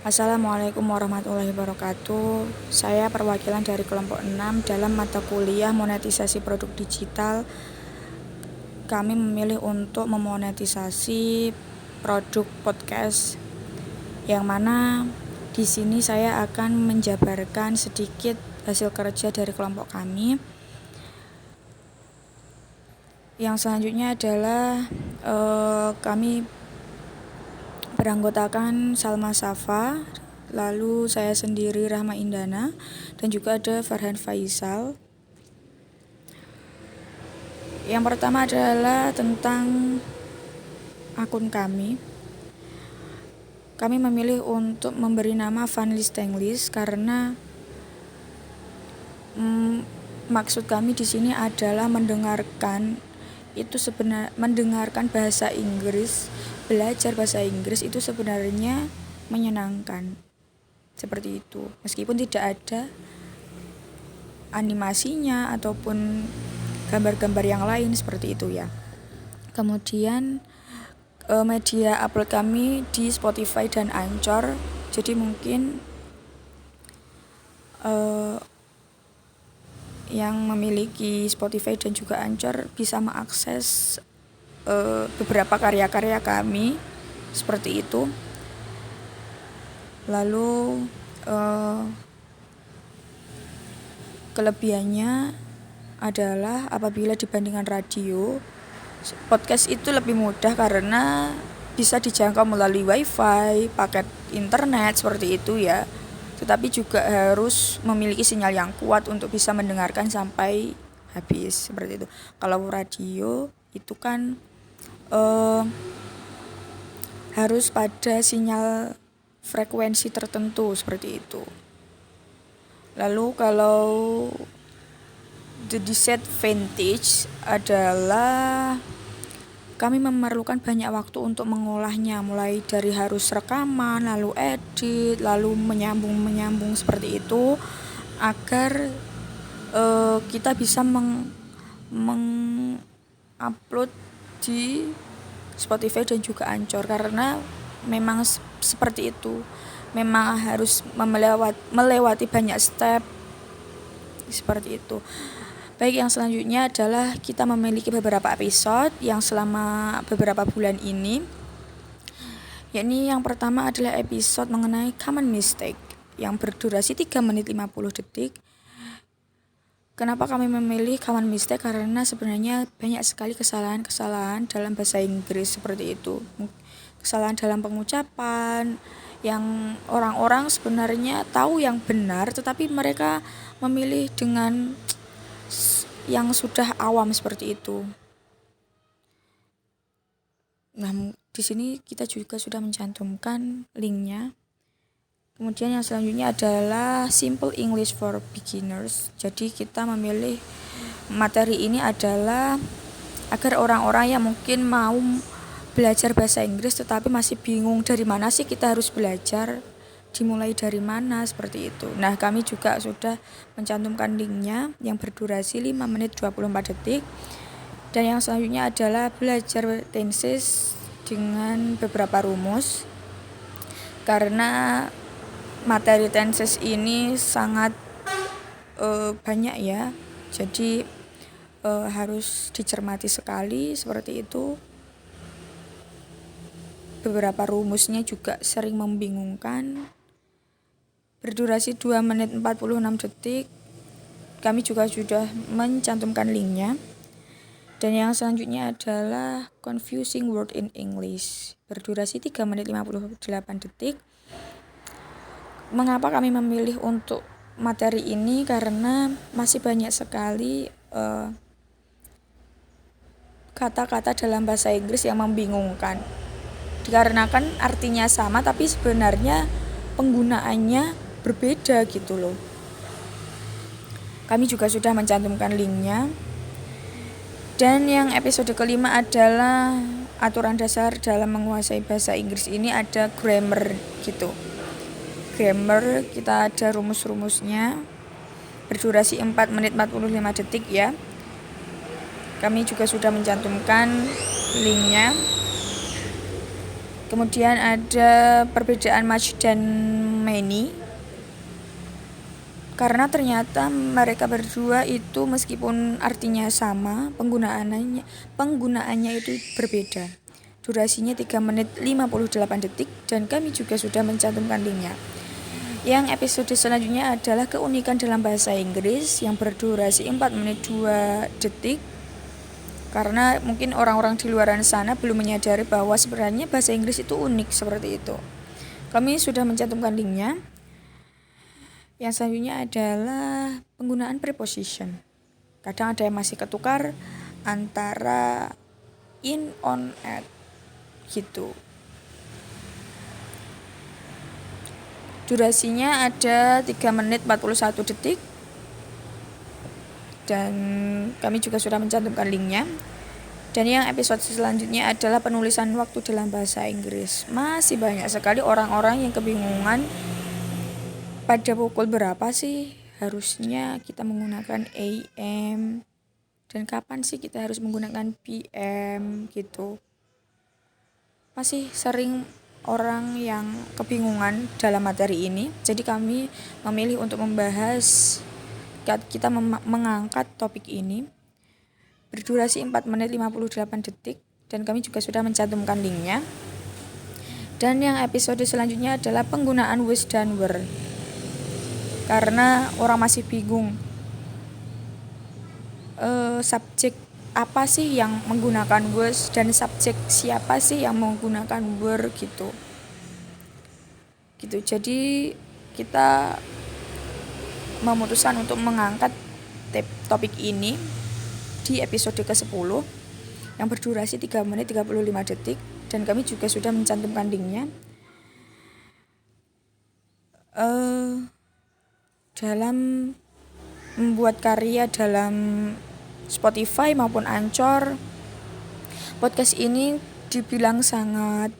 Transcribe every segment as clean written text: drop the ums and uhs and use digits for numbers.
Assalamualaikum warahmatullahi wabarakatuh. Saya perwakilan dari kelompok 6 dalam mata kuliah monetisasi produk digital. Kami memilih untuk memonetisasi produk podcast, yang mana di sini saya akan menjabarkan sedikit hasil kerja dari kelompok kami. Yang selanjutnya adalah kami beranggotakan Salma Safa, lalu saya sendiri Rahma Indana, dan juga ada Farhan Faisal. Yang pertama adalah tentang akun kami. Kami memilih untuk memberi nama Funlist Tenglist karena maksud kami di sini adalah mendengarkan bahasa Inggris. Belajar bahasa Inggris itu sebenarnya menyenangkan, seperti itu, meskipun tidak ada animasinya ataupun gambar-gambar yang lain seperti itu ya. Kemudian media upload kami di Spotify dan Anchor, jadi mungkin yang memiliki Spotify dan juga Anchor bisa mengakses beberapa karya-karya kami seperti itu. Lalu kelebihannya adalah apabila dibandingkan radio, podcast itu lebih mudah karena bisa dijangkau melalui wifi, paket internet seperti itu ya. Tetapi juga harus memiliki sinyal yang kuat untuk bisa mendengarkan sampai habis seperti itu. Kalau radio itu kan harus pada sinyal frekuensi tertentu seperti itu. Lalu kalau the disadvantage adalah kami memerlukan banyak waktu untuk mengolahnya, mulai dari harus rekaman, lalu edit, lalu menyambung seperti itu, agar kita bisa mengupload di Spotify dan juga Anchor, karena memang seperti itu, memang harus melewati banyak step seperti itu. Baik, yang selanjutnya adalah kita memiliki beberapa episode yang selama beberapa bulan ini, yakni yang pertama adalah episode mengenai common mistake yang berdurasi 3 menit 50 detik. Kenapa kami memilih common mistake? Karena sebenarnya banyak sekali kesalahan dalam bahasa Inggris seperti itu. Kesalahan dalam pengucapan yang orang-orang sebenarnya tahu yang benar, tetapi mereka memilih dengan yang sudah awam seperti itu. Nah, di sini kita juga sudah mencantumkan linknya. Kemudian yang selanjutnya adalah Simple English for Beginners. Jadi kita memilih materi ini adalah agar orang-orang yang mungkin mau belajar bahasa Inggris tetapi masih bingung dari mana sih kita harus belajar, dimulai dari mana seperti itu. Nah, kami juga sudah mencantumkan linknya yang berdurasi 5 menit 24 detik. Dan yang selanjutnya adalah belajar tenses dengan beberapa rumus, karena materi tenses ini sangat banyak ya, jadi harus dicermati sekali seperti itu. Beberapa rumusnya juga sering membingungkan. Berdurasi 2 menit 46 detik. Kami juga sudah mencantumkan linknya. Dan yang selanjutnya adalah Confusing Word in English, berdurasi 3 menit 58 detik. Mengapa kami memilih untuk materi ini? Karena masih banyak sekali kata-kata dalam bahasa Inggris yang membingungkan, dikarenakan artinya sama tapi sebenarnya penggunaannya berbeda gitu loh. Kami juga sudah mencantumkan linknya. Dan yang episode kelima adalah aturan dasar dalam menguasai bahasa Inggris. Ini ada grammar gitu. Grammar kita ada rumus-rumusnya, berdurasi 4 menit 45 detik ya. Kami juga sudah mencantumkan linknya. Kemudian ada perbedaan much dan many, karena ternyata mereka berdua itu meskipun artinya sama, penggunaannya itu berbeda. Durasinya 3 menit 58 detik dan kami juga sudah mencantumkan linknya. Yang episode selanjutnya adalah keunikan dalam bahasa Inggris yang berdurasi 4 menit 2 detik. Karena mungkin orang-orang di luar sana belum menyadari bahwa sebenarnya bahasa Inggris itu unik seperti itu. Kami sudah mencantumkan linknya. Yang selanjutnya adalah penggunaan preposition. Kadang ada yang masih ketukar antara in, on, at gitu. Durasinya ada 3 menit 41 detik. Dan kami juga sudah mencantumkan linknya. Dan yang episode selanjutnya adalah penulisan waktu dalam bahasa Inggris. Masih banyak sekali orang-orang yang kebingungan pada pukul berapa sih harusnya kita menggunakan AM dan kapan sih kita harus menggunakan PM gitu. Masih sering orang yang kebingungan dalam materi ini. Jadi kami memilih untuk membahas, kita mengangkat topik ini berdurasi 4 menit 58 detik dan kami juga sudah mencantumkan linknya. Dan yang episode selanjutnya adalah penggunaan was dan were, karena orang masih bingung subjek apa sih yang menggunakan was dan subjek siapa sih yang menggunakan were gitu. Jadi kita memutuskan untuk mengangkat topik ini di episode ke-10 yang berdurasi 3 menit 35 detik dan kami juga sudah mencantumkan linknya. Dalam membuat karya dalam Spotify maupun Anchor, podcast ini dibilang sangat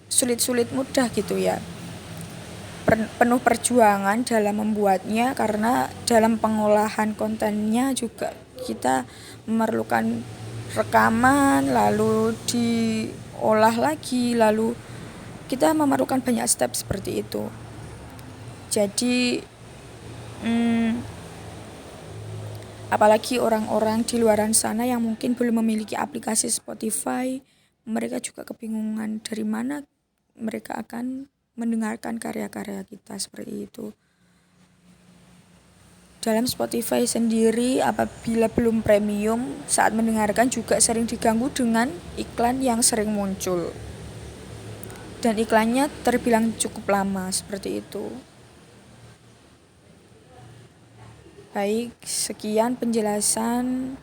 sulit mudah gitu ya. Penuh perjuangan dalam membuatnya karena dalam pengolahan kontennya juga kita memerlukan rekaman, lalu diolah lagi, lalu kita memerlukan banyak step seperti itu. Jadi apalagi orang-orang di luar sana yang mungkin belum memiliki aplikasi Spotify, mereka juga kebingungan dari mana mereka akan mendengarkan karya-karya kita seperti itu. Dalam Spotify sendiri, apabila belum premium, saat mendengarkan juga sering diganggu dengan iklan yang sering muncul. Dan iklannya terbilang cukup lama seperti itu. Baik, sekian penjelasan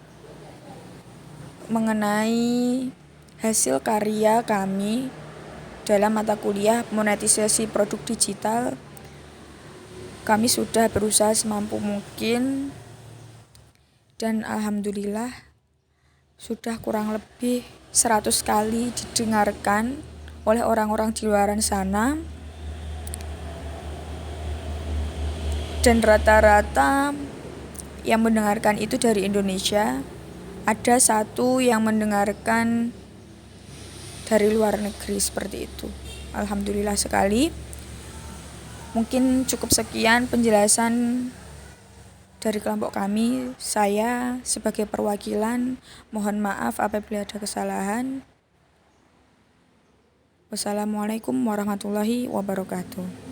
mengenai hasil karya kami dalam mata kuliah monetisasi produk digital. Kami sudah berusaha semampu mungkin dan alhamdulillah sudah kurang lebih 100 kali didengarkan oleh orang-orang di luar sana. Dan rata-rata yang mendengarkan itu dari Indonesia. Ada satu yang mendengarkan dari luar negeri seperti itu. Alhamdulillah sekali. Mungkin cukup sekian penjelasan dari kelompok kami. Saya sebagai perwakilan mohon maaf apabila ada kesalahan. Wassalamualaikum warahmatullahi wabarakatuh.